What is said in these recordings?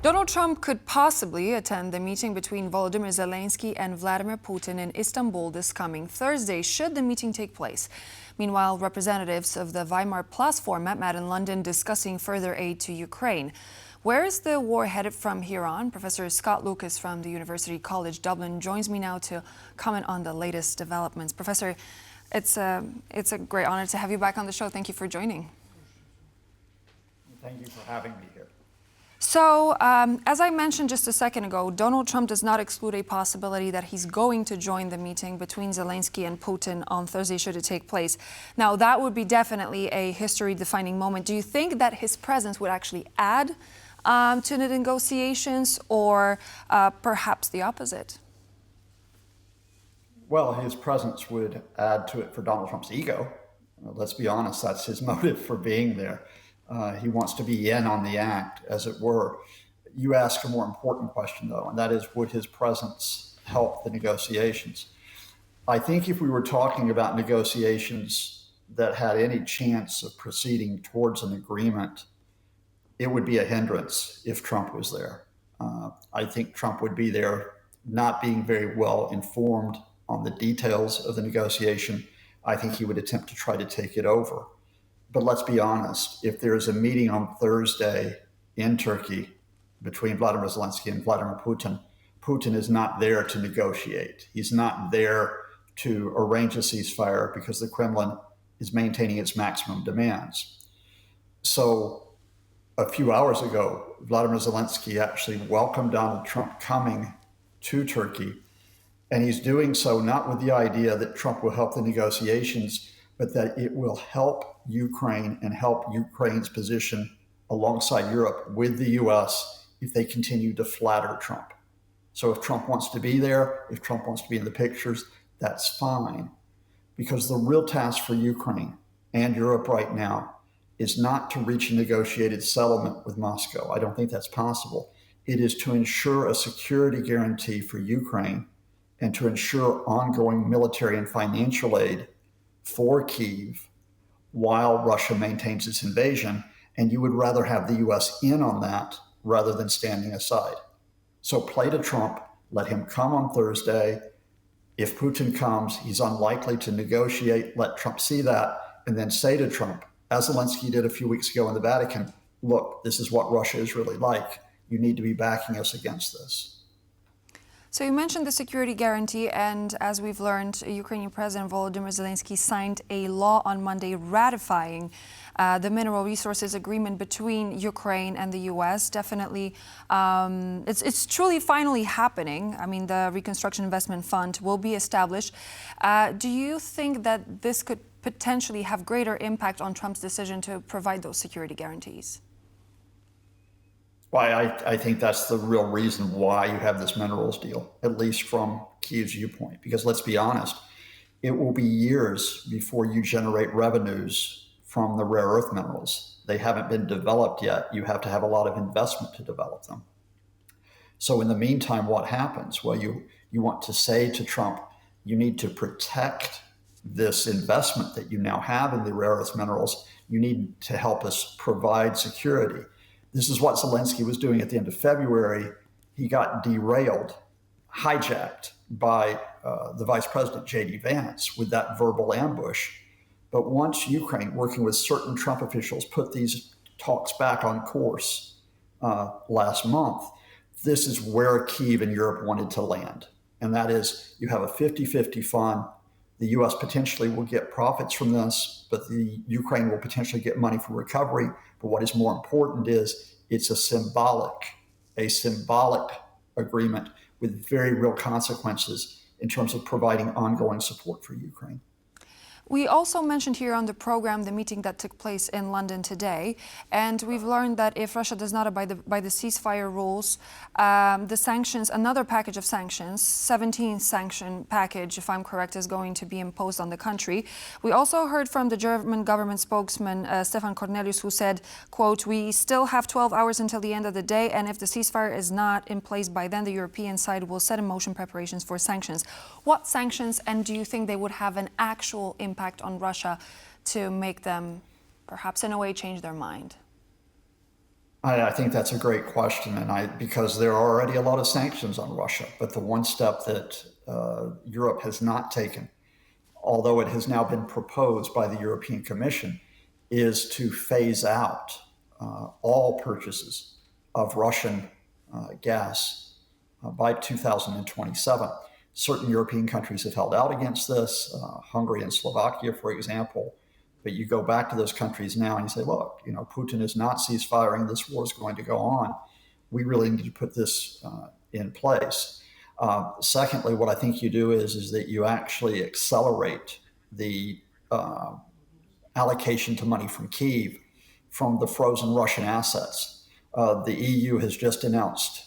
Donald Trump could possibly attend the meeting between Volodymyr Zelenskyy and Vladimir Putin in Istanbul this coming Thursday, should the meeting take place. Meanwhile, representatives of the Weimar Plus format met in London discussing further aid to Ukraine. Where is the war headed from here on? Professor Scott Lucas from the University College Dublin joins me now to comment on the latest developments. Professor, it's a great honor to have you back on the show. Thank you for joining. Thank you for having me here. So, as I mentioned just a second ago, Donald Trump does not exclude a possibility that he's going to join the meeting between Zelenskyy and Putin on Thursday, should it take place. Now, that would be definitely a history-defining moment. Do you think that his presence would actually add to the negotiations, or perhaps the opposite? Well, his presence would add to it for Donald Trump's ego. Let's be honest, that's his motive for being there. He wants to be in on the act, as it were. You ask a more important question, though, and that is, would his presence help the negotiations? I think if we were talking about negotiations that had any chance of proceeding towards an agreement, it would be a hindrance if Trump was there. I think Trump would be there not being very well informed on the details of the negotiation. I think he would attempt to try to take it over. But let's be honest, if there is a meeting on Thursday in Turkey between Vladimir Zelenskyy and Vladimir Putin, Putin is not there to negotiate. He's not there to arrange a ceasefire because the Kremlin is maintaining its maximum demands. So a few hours ago, Vladimir Zelenskyy actually welcomed Donald Trump coming to Turkey. And he's doing so not with the idea that Trump will help the negotiations, but that it will help Ukraine and help Ukraine's position alongside Europe with the US if they continue to flatter Trump. So if Trump wants to be there, if Trump wants to be in the pictures, that's fine. Because the real task for Ukraine and Europe right now is not to reach a negotiated settlement with Moscow. I don't think that's possible. It is to ensure a security guarantee for Ukraine and to ensure ongoing military and financial aid for Kyiv while Russia maintains its invasion, and you would rather have the US in on that rather than standing aside. So play to Trump, let him come on Thursday. If Putin comes, he's unlikely to negotiate, let Trump see that, and then say to Trump, as Zelenskyy did a few weeks ago in the Vatican, look, this is what Russia is really like. You need to be backing us against this. So you mentioned the security guarantee, and as we've learned, Ukrainian President Volodymyr Zelenskyy signed a law on Monday ratifying the mineral resources agreement between Ukraine and the US. Definitely, it's truly finally happening. I mean, the Reconstruction Investment Fund will be established. Do you think that this could potentially have greater impact on Trump's decision to provide those security guarantees? Well, I think that's the real reason why you have this minerals deal, at least from Kyiv's viewpoint. Because let's be honest, it will be years before you generate revenues from the rare earth minerals. They haven't been developed yet. You have to have a lot of investment to develop them. So in the meantime, what happens? Well, you want to say to Trump, you need to protect this investment that you now have in the rare earth minerals. You need to help us provide security. This is what Zelenskyy was doing at the end of February. He got derailed, hijacked by the Vice President, J.D. Vance, with that verbal ambush. But once Ukraine, working with certain Trump officials, put these talks back on course last month, this is where Kyiv and Europe wanted to land. And that is, you have a 50-50 fund. The U.S. potentially will get profits from this, but the Ukraine will potentially get money for recovery. But what is more important is it's a symbolic agreement with very real consequences in terms of providing ongoing support for Ukraine. We also mentioned here on the program the meeting that took place in London today, and we've learned that if Russia does not abide by the ceasefire rules, the sanctions, another package of sanctions, 17th sanction package, if I'm correct, is going to be imposed on the country. We also heard from the German government spokesman, Stefan Cornelius, who said, quote, "We still have 12 hours until the end of the day, and if the ceasefire is not in place by then, the European side will set in motion preparations for sanctions." What sanctions, and do you think they would have an actual impact on Russia to make them, perhaps in a way, change their mind? I think that's a great question, and because there are already a lot of sanctions on Russia, but the one step that Europe has not taken, although it has now been proposed by the European Commission, is to phase out all purchases of Russian gas by 2027. Certain European countries have held out against this, Hungary and Slovakia, for example. But you go back to those countries now and you say, look, Putin is not ceasefiring. This war is going to go on. We really need to put this in place. Secondly, what I think you do is that you actually accelerate the allocation to money from Kyiv from the frozen Russian assets. The EU has just announced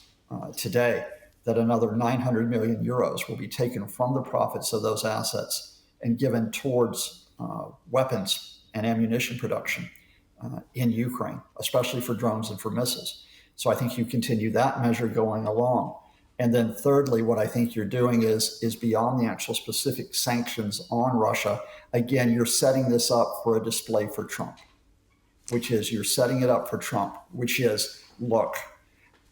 today that another 900 million euros will be taken from the profits of those assets and given towards weapons and ammunition production in Ukraine, especially for drones and for missiles. So I think you continue that measure going along. And then thirdly, what I think you're doing is beyond the actual specific sanctions on Russia. Again, you're setting this up for a display for Trump, which is you're setting it up for Trump, which is, look,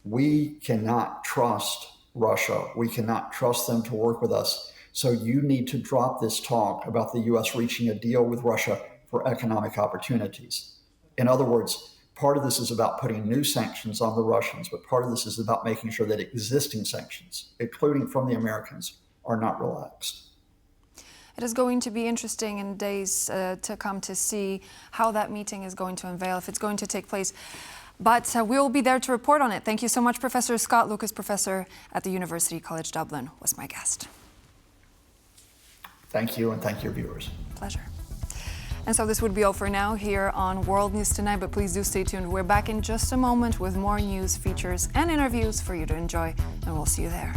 we cannot trust Russia. We cannot trust them to work with us. So you need to drop this talk about the U.S. reaching a deal with Russia for economic opportunities. In other words, part of this is about putting new sanctions on the Russians, but part of this is about making sure that existing sanctions, including from the Americans, are not relaxed. It is going to be interesting in days to come to see how that meeting is going to unveil, if it's going to take place. But we will be there to report on it. Thank you so much, Professor Scott Lucas, professor at the University College Dublin, was my guest. Thank you, and thank your viewers. Pleasure. And so this would be all for now here on World News Tonight, but please do stay tuned. We're back in just a moment with more news, features, and interviews for you to enjoy, and we'll see you there.